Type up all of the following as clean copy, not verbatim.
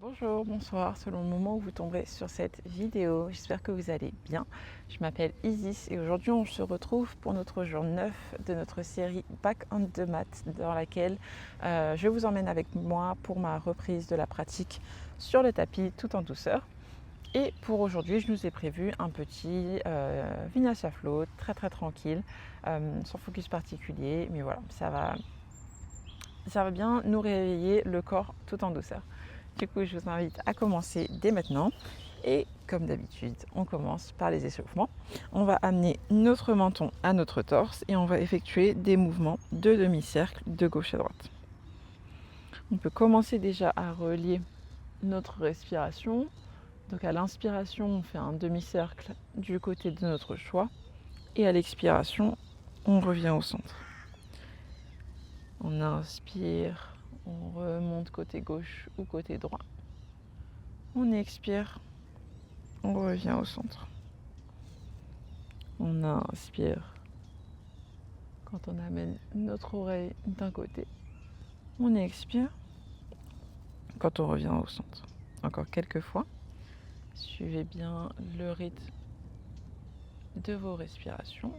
Bonjour, bonsoir, selon le moment où vous tomberez sur cette vidéo. J'espère que vous allez bien. Je m'appelle Isis et aujourd'hui on se retrouve pour notre jour 9 de notre série Back on the Mat dans laquelle je vous emmène avec moi pour ma reprise de la pratique sur le tapis tout en douceur. Et pour aujourd'hui, je nous ai prévu un petit Vinyasa Flow très tranquille, sans focus particulier, mais voilà, ça va bien nous réveiller le corps tout en douceur. Du coup, je vous invite à commencer dès maintenant. Et comme d'habitude, on commence par les échauffements. On va amener notre menton à notre torse et on va effectuer des mouvements de demi-cercle de gauche à droite. On peut commencer déjà à relier notre respiration. Donc à l'inspiration, on fait un demi-cercle du côté de notre choix. Et à l'expiration, on revient au centre. On inspire. On remonte côté gauche ou côté droit. On expire. On revient au centre. On inspire. Quand on amène notre oreille d'un côté, on expire. Quand on revient au centre. Encore quelques fois. Suivez bien le rythme de vos respirations.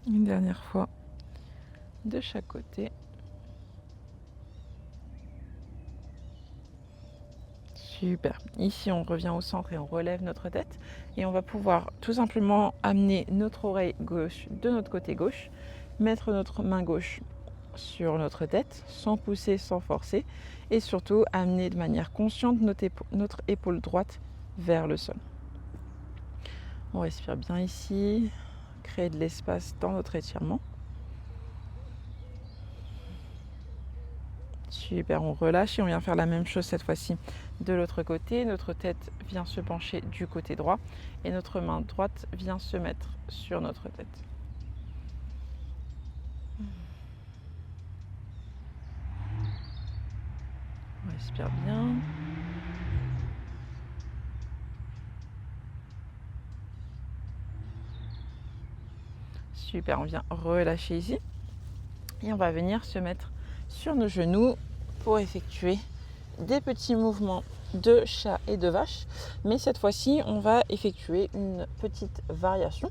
Une dernière fois de chaque côté. Super. Ici, on revient au centre et on relève notre tête. Et on va pouvoir tout simplement amener notre oreille gauche de notre côté gauche, mettre notre main gauche sur notre tête, sans pousser, sans forcer. Et surtout, amener de manière consciente notre épaule droite vers le sol. On respire bien ici. Créer de l'espace dans notre étirement. Super, on relâche et on vient faire la même chose cette fois-ci de l'autre côté. Notre tête vient se pencher du côté droit et notre main droite vient se mettre sur notre tête. On respire bien. Super, on vient relâcher ici et on va venir se mettre sur nos genoux pour effectuer des petits mouvements de chat et de vache. Mais cette fois-ci, on va effectuer une petite variation.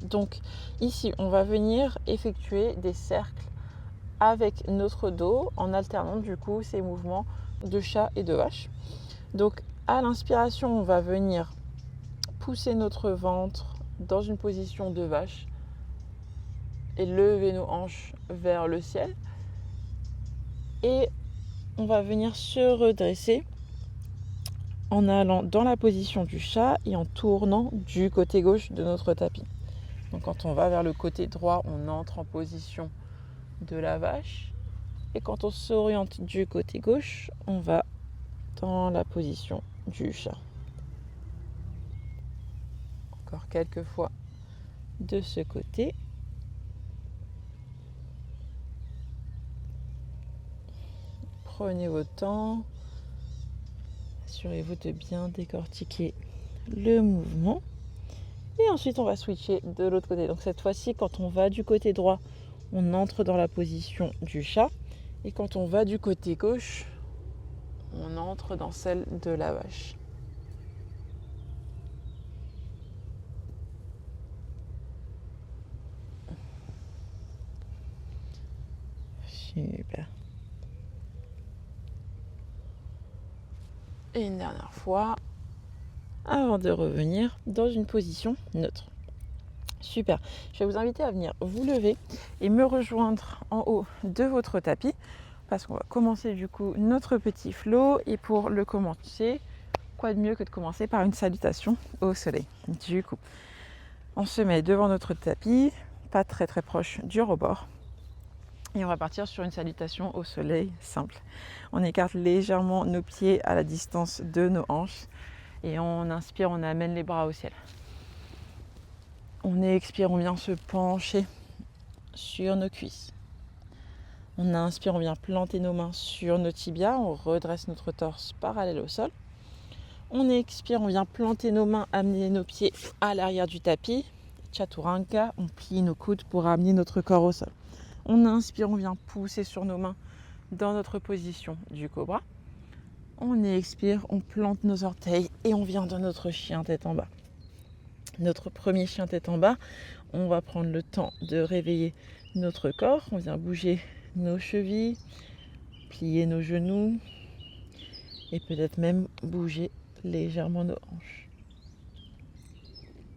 Donc ici, on va venir effectuer des cercles avec notre dos en alternant du coup ces mouvements de chat et de vache. Donc à l'inspiration, on va venir pousser notre ventre dans une position de vache et lever nos hanches vers le ciel. Et on va venir se redresser en allant dans la position du chat et en tournant du côté gauche de notre tapis. Donc quand on va vers le côté droit, on entre en position de la vache. Et quand on s'oriente du côté gauche, on va dans la position du chat. Encore quelques fois de ce côté. Prenez votre temps. Assurez-vous de bien décortiquer le mouvement. Et ensuite, on va switcher de l'autre côté. Donc cette fois-ci, quand on va du côté droit, on entre dans la position du chat. Et quand on va du côté gauche, on entre dans celle de la vache. Super. Et une dernière fois, avant de revenir dans une position neutre. Super. Je vais vous inviter à venir vous lever et me rejoindre en haut de votre tapis parce qu'on va commencer du coup notre petit flow. Et pour le commencer, quoi de mieux que de commencer par une salutation au soleil. Du coup, on se met devant notre tapis, pas très proche du rebord. Et on va partir sur une salutation au soleil simple. On écarte légèrement nos pieds à la distance de nos hanches. Et on inspire, on amène les bras au ciel. On expire, on vient se pencher sur nos cuisses. On inspire, on vient planter nos mains sur nos tibias. On redresse notre torse parallèle au sol. On expire, on vient planter nos mains, amener nos pieds à l'arrière du tapis. chaturanga, on plie nos coudes pour amener notre corps au sol. On inspire, on vient pousser sur nos mains dans notre position du cobra. On expire, on plante nos orteils et on vient dans notre chien tête en bas. Notre premier chien tête en bas, on va prendre le temps de réveiller notre corps. On vient bouger nos chevilles, plier nos genoux et peut-être même bouger légèrement nos hanches.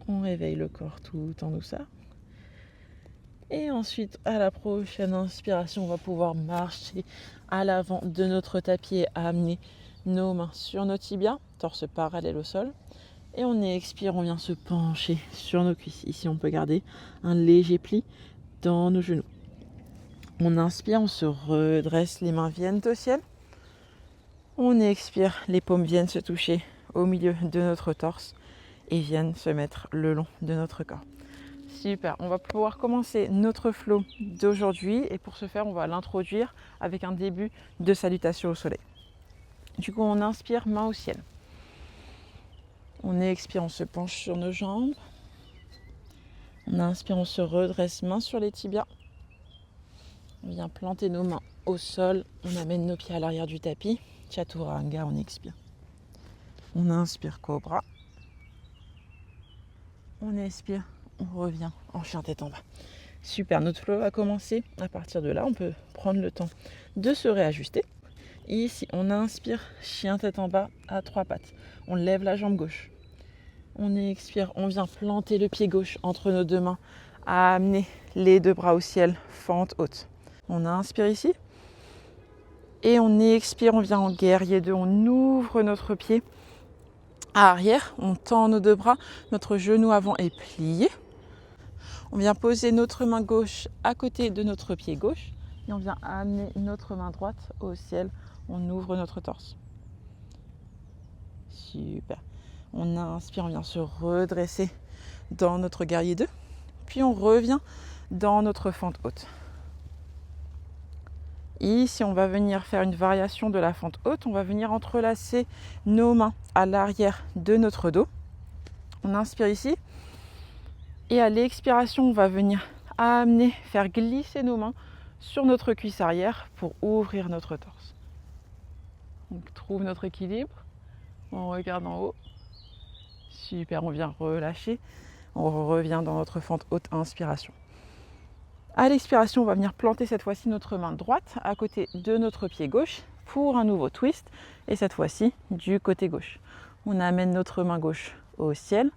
On réveille le corps tout en douceur. Et ensuite, à la prochaine inspiration, on va pouvoir marcher à l'avant de notre tapis et amener nos mains sur nos tibias, torse parallèle au sol. Et on expire, on vient se pencher sur nos cuisses. Ici, on peut garder un léger pli dans nos genoux. On inspire, on se redresse, les mains viennent au ciel. On expire, les paumes viennent se toucher au milieu de notre torse et viennent se mettre le long de notre corps. Super, on va pouvoir commencer notre flow d'aujourd'hui et pour ce faire, on va l'introduire avec un début de salutation au soleil. Du coup, on inspire, main au ciel. On expire, on se penche sur nos jambes. On inspire, on se redresse, main sur les tibias. On vient planter nos mains au sol. On amène nos pieds à l'arrière du tapis. Chaturanga, on expire. On inspire, cobra. On expire, on revient en chien tête en bas. Super, notre flow va commencer. À partir de là, on peut prendre le temps de se réajuster. Et ici, on inspire, chien tête en bas à 3 pattes. On lève la jambe gauche. On expire, on vient planter le pied gauche entre nos deux mains, à amener les deux bras au ciel, fente haute. On inspire ici. Et on expire, on vient en guerrier 2, on ouvre notre pied à arrière, on tend nos deux bras, notre genou avant est plié. On vient poser notre main gauche à côté de notre pied gauche et on vient amener notre main droite au ciel, on ouvre notre torse. Super. On inspire, on vient se redresser dans notre guerrier 2, puis on revient dans notre fente haute. Ici, on va venir faire une variation de la fente haute. On va venir entrelacer nos mains à l'arrière de notre dos. On inspire ici. Et à l'expiration, on va venir amener, faire glisser nos mains sur notre cuisse arrière pour ouvrir notre torse. On trouve notre équilibre. On regarde en haut. Super, on vient relâcher. On revient dans notre fente haute, inspiration. À l'expiration, on va venir planter cette fois-ci notre main droite à côté de notre pied gauche pour un nouveau twist. Et cette fois-ci, du côté gauche. On amène notre main gauche au ciel.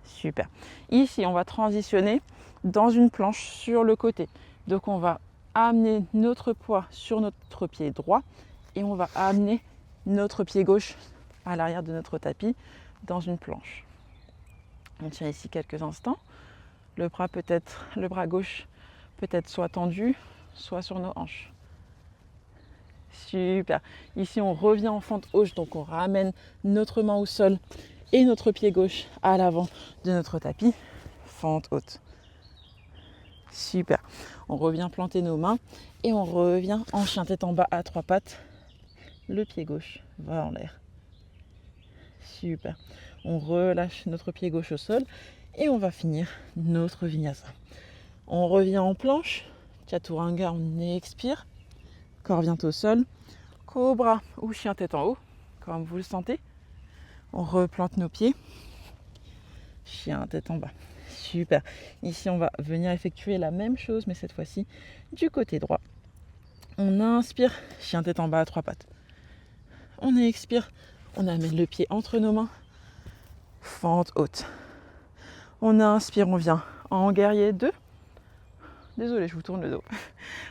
Super. Ici, on va transitionner dans une planche sur le côté. Donc, on va amener notre poids sur notre pied droit et on va amener notre pied gauche à l'arrière de notre tapis dans une planche. On tient ici quelques instants. Le bras gauche peut-être soit tendu, soit sur nos hanches. Super. Ici, on revient en fente haute, donc on ramène notre main au sol et notre pied gauche à l'avant de notre tapis. Fente haute. Super. On revient planter nos mains et on revient en chien tête en bas à 3 pattes. Le pied gauche va en l'air. Super. On relâche notre pied gauche au sol. Et on va finir notre vinyasa. On revient en planche. Chaturanga, on expire. Corps vient au sol. Cobra ou chien tête en haut, comme vous le sentez. On replante nos pieds. Chien tête en bas. Super. Ici, on va venir effectuer la même chose, mais cette fois-ci du côté droit. On inspire. Chien tête en bas à 3 pattes. On expire. On amène le pied entre nos mains. Fente haute. On inspire, on vient en guerrier 2. Désolée, je vous tourne le dos.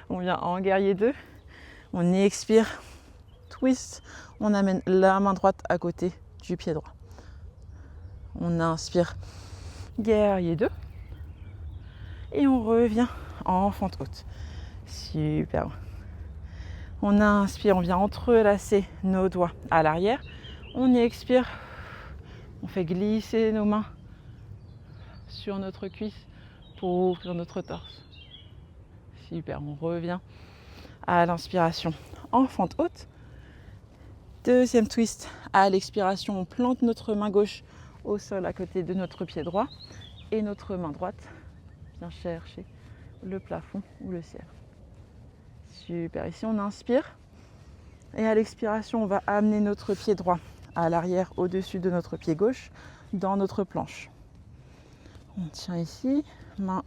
On vient en guerrier 2. On expire, twist. On amène la main droite à côté du pied droit. On inspire, guerrier 2. Et on revient en fente haute. Super. On inspire, on vient entrelacer nos doigts à l'arrière. On expire. On fait glisser nos mains sur notre cuisse pour ouvrir notre torse. Super, on revient à l'inspiration en fente haute. Deuxième twist, à l'expiration, on plante notre main gauche au sol à côté de notre pied droit et notre main droite vient chercher le plafond ou le ciel. Super, ici on inspire et à l'expiration on va amener notre pied droit à l'arrière au-dessus de notre pied gauche dans notre planche. On tient ici, main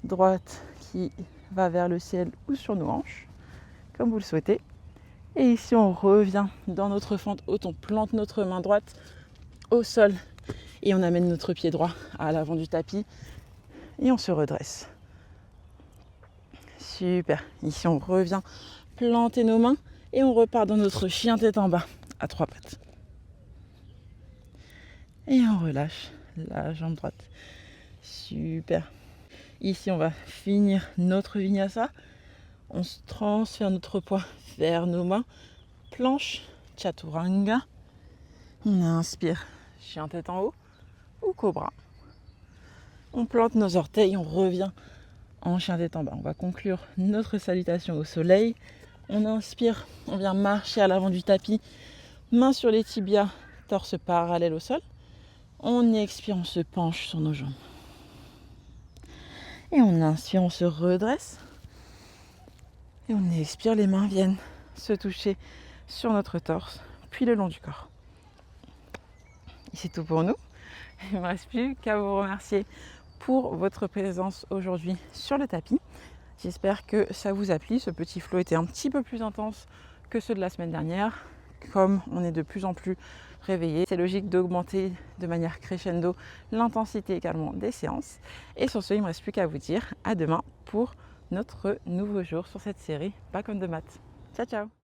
droite qui va vers le ciel ou sur nos hanches, comme vous le souhaitez. Et ici on revient dans notre fente haute, on plante notre main droite au sol et on amène notre pied droit à l'avant du tapis et on se redresse. Super, ici on revient planter nos mains et on repart dans notre chien tête en bas à 3 pattes. Et on relâche la jambe droite. Super. Ici on va finir notre vinyasa. On se transfère notre poids vers nos mains. Planche, chaturanga. On inspire, chien tête en haut ou cobra. On plante nos orteils, on revient en chien tête en bas. On va conclure notre salutation au soleil. On inspire, on vient marcher à l'avant du tapis, mains sur les tibias, torse parallèle au sol. On expire, on se penche sur nos jambes. Et on inspire, on se redresse. Et on expire, les mains viennent se toucher sur notre torse, puis le long du corps. Et c'est tout pour nous. Il ne me reste plus qu'à vous remercier pour votre présence aujourd'hui sur le tapis. J'espère que ça vous a plu. Ce petit flow était un petit peu plus intense que ceux de la semaine dernière. Comme on est de plus en plus réveillé, c'est logique d'augmenter de manière crescendo l'intensité également des séances. Et sur ce, il ne me reste plus qu'à vous dire à demain pour notre nouveau jour sur cette série Back on the Mat. Ciao ciao.